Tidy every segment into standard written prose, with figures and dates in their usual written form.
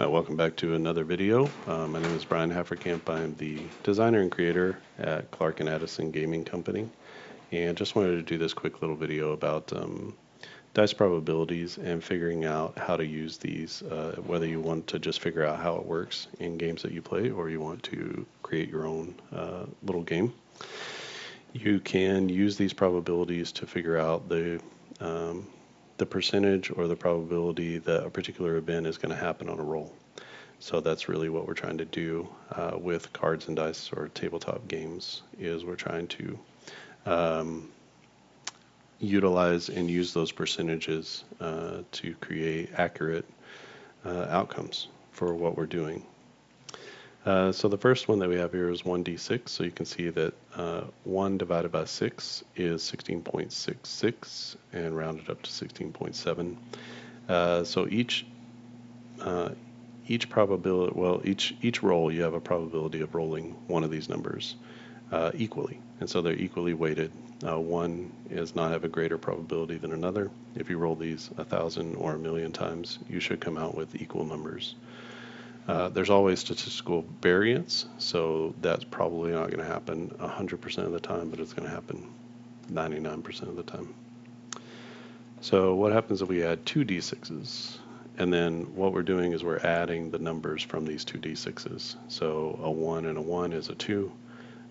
Welcome back to another video. My name is Brian Hafferkamp. I'm the designer and creator at Clark and Addison Gaming Company, and just wanted to do this quick little video about dice probabilities and figuring out how to use these, whether you want to just figure out how it works in games that you play or you want to create your own little game. You can use these probabilities to figure out the percentage or the probability that a particular event is going to happen on a roll. So that's really what we're trying to do with cards and dice or tabletop games, is we're trying to utilize and use those percentages to create accurate outcomes for what we're doing. So the first one that we have here is 1d6. So you can see that 1 divided by 6 is 16.66 and rounded up to 16.7. So each probability, well, each roll, you have a probability of rolling one of these numbers equally. And so they're equally weighted. One does not have a greater probability than another. If you roll these 1,000 or 1,000,000 times, you should come out with equal numbers. There's always statistical variance, so that's probably not going to happen 100% of the time, but it's going to happen 99% of the time. So what happens if we add 2 d6s? And then what we're doing is we're adding the numbers from these 2 d6s. So a 1 and a 1 is a 2,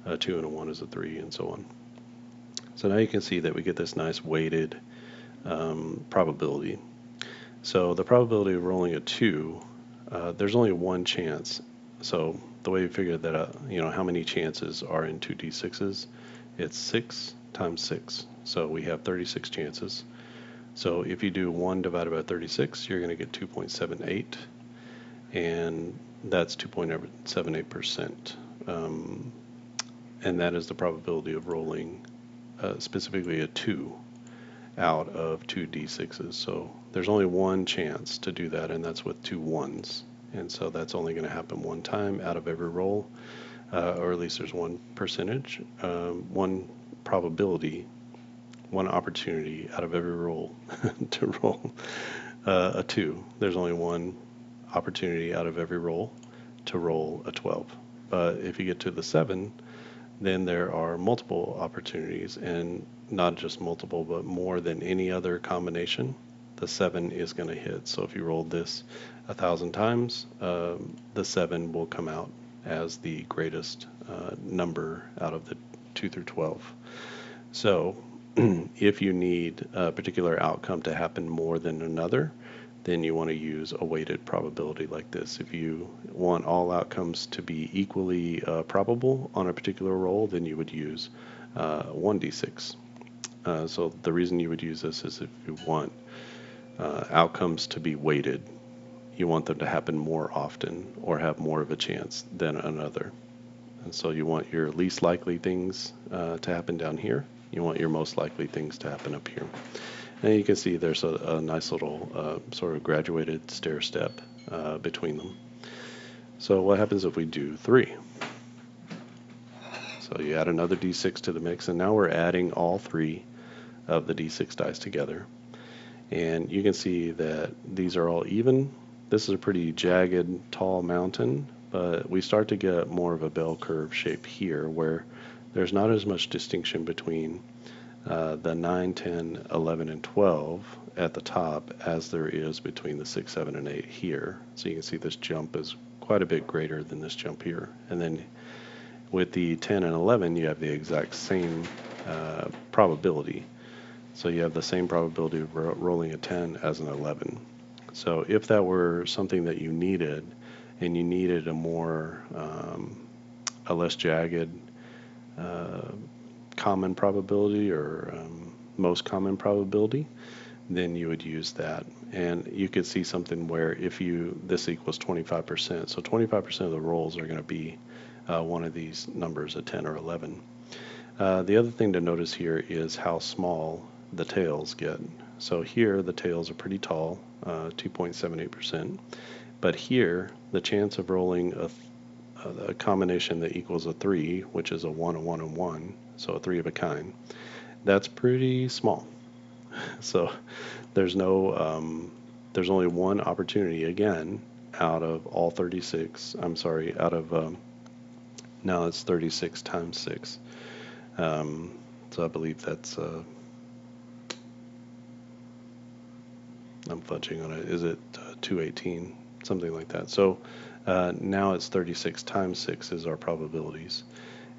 a 2 and a 1 is a 3, and so on. So now you can see that we get this nice weighted probability. So the probability of rolling a 2, there's only one chance. So the way we figure that out, how many chances are in 2 d6s, it's 6 times 6. So we have 36 chances. So if you do 1 divided by 36, you're going to get 2.78, and that's 2.78%. And that is the probability of rolling specifically a 2 out of 2 d6s. So there's only one chance to do that, and that's with 2 1s. And so that's only going to happen one time out of every roll, or at least there's one percentage, one probability, one opportunity out of every roll to roll a 2. There's only one opportunity out of every roll to roll a 12. But if you get to the 7, then there are multiple opportunities, and not just multiple, but more than any other combination, the 7 is going to hit. So if you rolled this 1,000 times, the 7 will come out as the greatest number out of the 2 through 12. So if you need a particular outcome to happen more than another, then you want to use a weighted probability like this. If you want all outcomes to be equally probable on a particular roll, then you would use 1d6. So the reason you would use this is if you want outcomes to be weighted, you want them to happen more often or have more of a chance than another. And so you want your least likely things to happen down here. You want your most likely things to happen up here. And you can see there's a nice little sort of graduated stair step between them. So what happens if we do 3? So you add another d6 to the mix, and now we're adding all 3 of the d6 dice together. And you can see that these are all even. This is a pretty jagged, tall mountain, but we start to get more of a bell curve shape here, where there's not as much distinction between the 9, 10, 11, and 12 at the top as there is between the 6, 7, and 8 here. So you can see this jump is quite a bit greater than this jump here. And then with the 10 and 11, you have the exact same probability. So you have the same probability of rolling a 10 as an 11. So if that were something that you needed, and you needed a less jagged common probability or most common probability, then you would use that. And you could see something where this equals 25%. So 25% of the rolls are going to be one of these numbers, a 10 or 11. The other thing to notice here is how small the tails get. So here the tails are pretty tall, 2.78%. But here the chance of rolling a combination that equals a 3, which is a 1, a 1, and 1, so a 3 of a kind, that's pretty small. So there's only one opportunity again out of all 36. I'm sorry, out of, now it's 36 times 6. So I believe that's, I'm fudging on it. Is it 218? Something like that. So now it's 36 times 6 is our probabilities.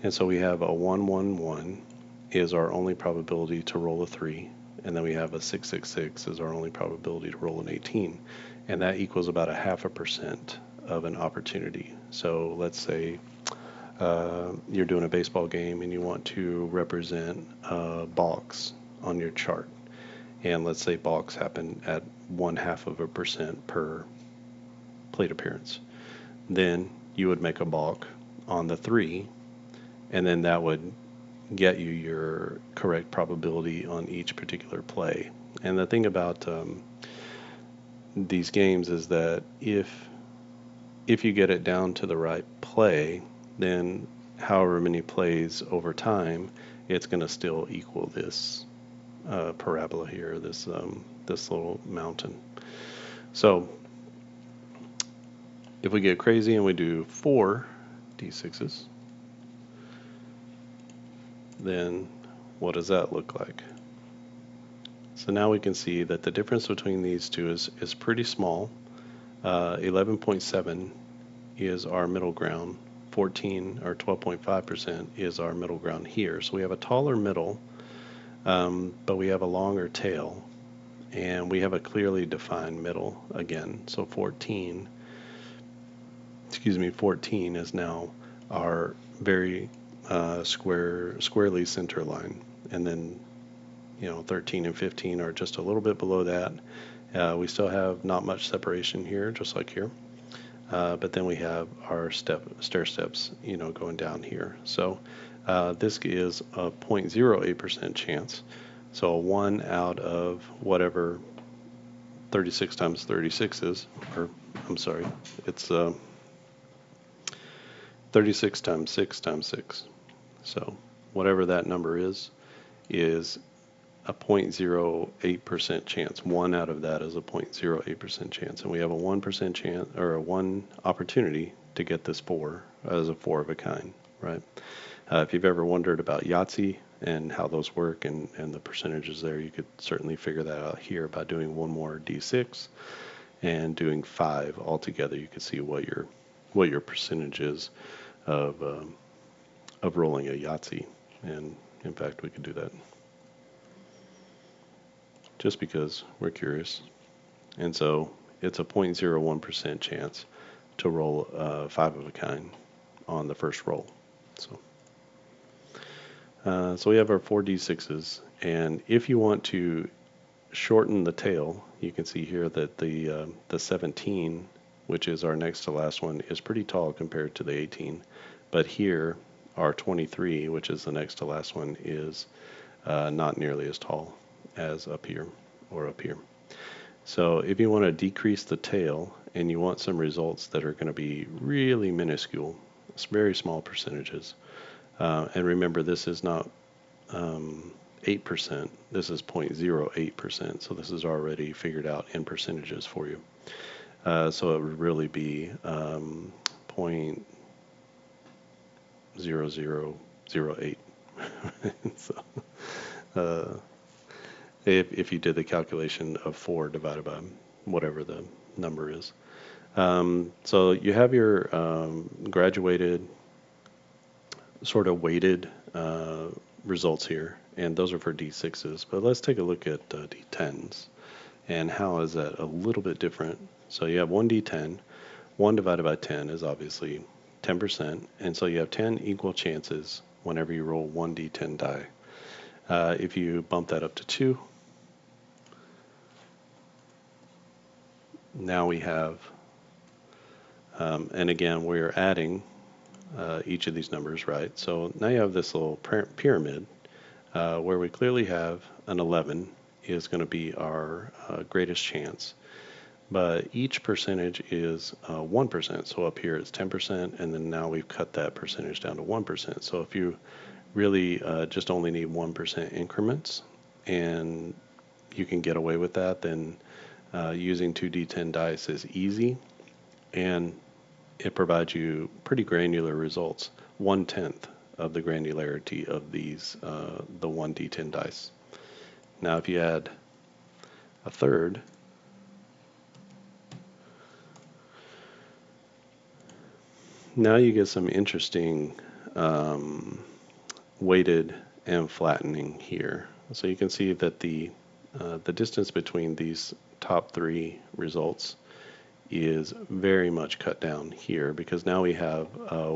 And so we have a 111 is our only probability to roll a 3. And then we have a 666 is our only probability to roll an 18. And that equals about 0.5% of an opportunity. So let's say you're doing a baseball game and you want to represent balks on your chart. And let's say balks happen at 0.5% per plate appearance. Then you would make a balk on the 3, and then that would get you your correct probability on each particular play. And the thing about these games is that if you get it down to the right play, then however many plays over time, it's going to still equal this parabola here, this little mountain. So if we get crazy and we do 4 d6s, then what does that look like? So now we can see that the difference between these two is pretty small. 11.7 is our middle ground. 14 or 12.5% is our middle ground here. So we have a taller middle, but we have a longer tail, and we have a clearly defined middle again. So 14 is now our very squarely center line, and then 13 and 15 are just a little bit below that. We still have not much separation here, just like here, but then we have our stair steps, going down here. So this is a 0.08% chance. So 1 out of whatever 36 times 36 is, or I'm sorry, it's 36 times 6 times 6. So whatever that number is a 0.08% chance. 1 out of that is a 0.08% chance. And we have a 1% chance, or a 1 opportunity to get this 4 as a 4 of a kind, right? If you've ever wondered about Yahtzee and how those work and the percentages there, you could certainly figure that out here by doing one more d6 and doing 5 altogether. You can see what your percentage is of rolling a Yahtzee. And in fact, we could do that just because we're curious. And so it's a 0.01% chance to roll 5 of a kind on the first roll. So we have our 4d6s, and if you want to shorten the tail, you can see here that the 17, which is our next to last one, is pretty tall compared to the 18. But here, our 23, which is the next to last one, is not nearly as tall as up here or up here. So if you want to decrease the tail and you want some results that are going to be really minuscule, it's very small percentages. And remember, this is not 8%, this is 0.08%, so this is already figured out in percentages for you. So it would really be 0.0008. So, if you did the calculation of 4 divided by whatever the number is. So you have your graduated sort of weighted results here, and those are for D6s. But let's take a look at D10s and how is that a little bit different. So you have one D10. 1 divided by 10 is obviously 10%, and so you have 10 equal chances whenever you roll 1 D10 die. If you bump that up to 2, now we have, and again, we're adding each of these numbers, right? So now you have this little pyramid where we clearly have an 11 is going to be our greatest chance. But each percentage is 1%. So up here it's 10%, and then now we've cut that percentage down to 1%. So if you really just only need 1% increments and you can get away with that, then using 2d10 dice is easy. and it provides you pretty granular results, 1/10 of the granularity of these, the 1d10 dice. Now, if you add a third, now you get some interesting weighted and flattening here. So you can see that the distance between these top three results is very much cut down here, because now we have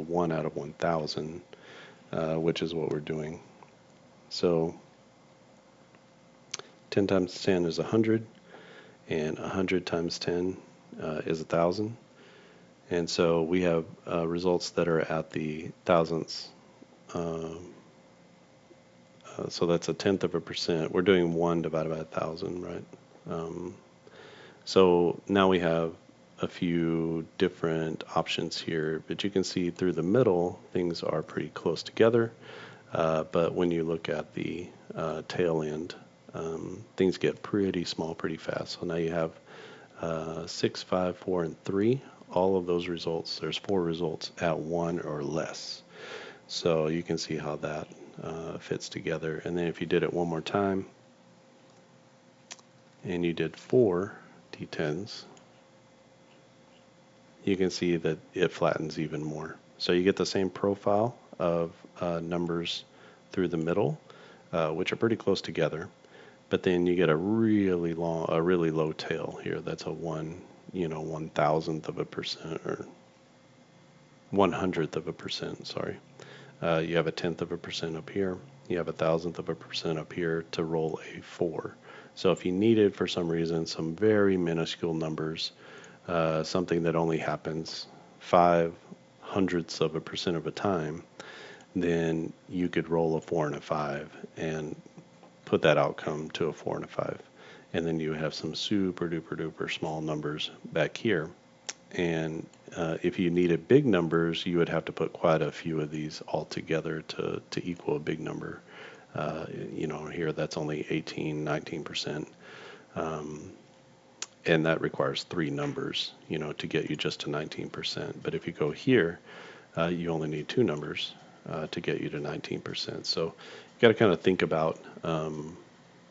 1 out of 1,000, which is what we're doing. So 10 times 10 is 100, and 100 times 10 is 1,000. And so we have results that are at the thousandths. So that's 1/10%. We're doing 1 divided by 1,000, right? So now we have a few different options here, but you can see through the middle, things are pretty close together. But when you look at the tail end, things get pretty small pretty fast. So now you have 6, 5, 4, and 3. All of those results, there's 4 results at 1 or less. So you can see how that fits together. And then if you did it one more time, and you did 4 d10s, you can see that it flattens even more. So you get the same profile of numbers through the middle, which are pretty close together, but then you get a really low tail here. That's a 1/1000th of a percent, or 100th of a percent, sorry. You have 1/10 of a percent up here. You have 1,000th of a percent up here to roll a 4. So if you needed, for some reason, some very minuscule numbers, something that only happens 5/100ths of a percent of a time, then you could roll a 4 and a 5 and put that outcome to a 4 and a 5. And then you have some super duper duper small numbers back here. And if you needed big numbers, you would have to put quite a few of these all together to equal a big number. Here that's only 18, 19%. And that requires 3 numbers, to get you just to 19%. But if you go here, you only need 2 numbers to get you to 19%. So you got to kind of think about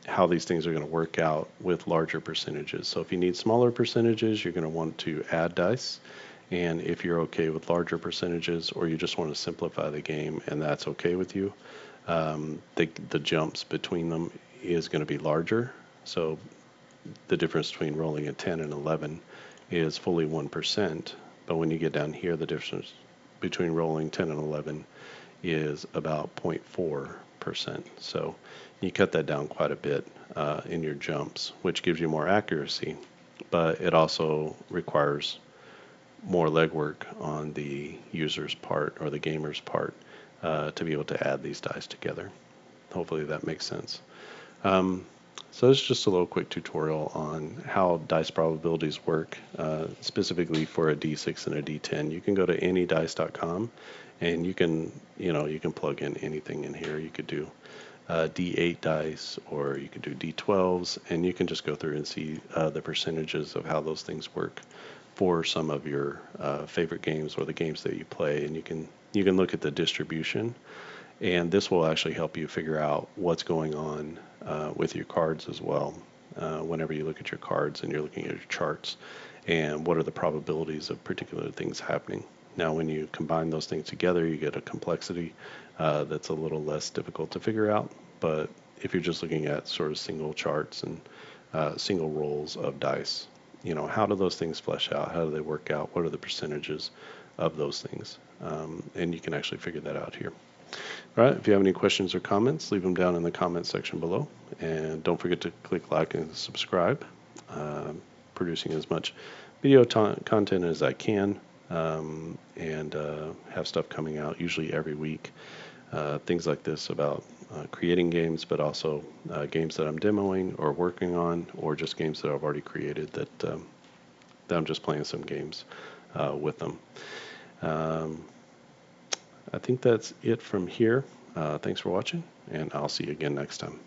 how these things are going to work out with larger percentages. So if you need smaller percentages, you're going to want to add dice. And if you're okay with larger percentages, or you just want to simplify the game and that's okay with you, the jumps between them is going to be larger. So the difference between rolling a 10 and 11 is fully 1%. But when you get down here, the difference between rolling 10 and 11 is about 0.4%. So you cut that down quite a bit in your jumps, which gives you more accuracy, but it also requires more legwork on the user's part, or the gamer's part, to be able to add these dice together. Hopefully that makes sense. So this is just a little quick tutorial on how dice probabilities work, specifically for a D6 and a D10. You can go to anydice.com, and you can plug in anything in here. You could do D8 dice, or you could do D12s, and you can just go through and see the percentages of how those things work for some of your favorite games, or the games that you play, and you can look at the distribution. And this will actually help you figure out what's going on with your cards as well. Whenever you look at your cards and you're looking at your charts, and what are the probabilities of particular things happening. Now, when you combine those things together, you get a complexity that's a little less difficult to figure out. But if you're just looking at sort of single charts and single rolls of dice, how do those things flesh out? How do they work out? What are the percentages of those things? And you can actually figure that out here. All right, if you have any questions or comments, leave them down in the comment section below. And don't forget to click like and subscribe. Producing as much video content as I can, and have stuff coming out usually every week. Things like this about creating games, but also games that I'm demoing or working on, or just games that I've already created that I'm just playing some games with them. I think that's it from here. Thanks for watching, and I'll see you again next time.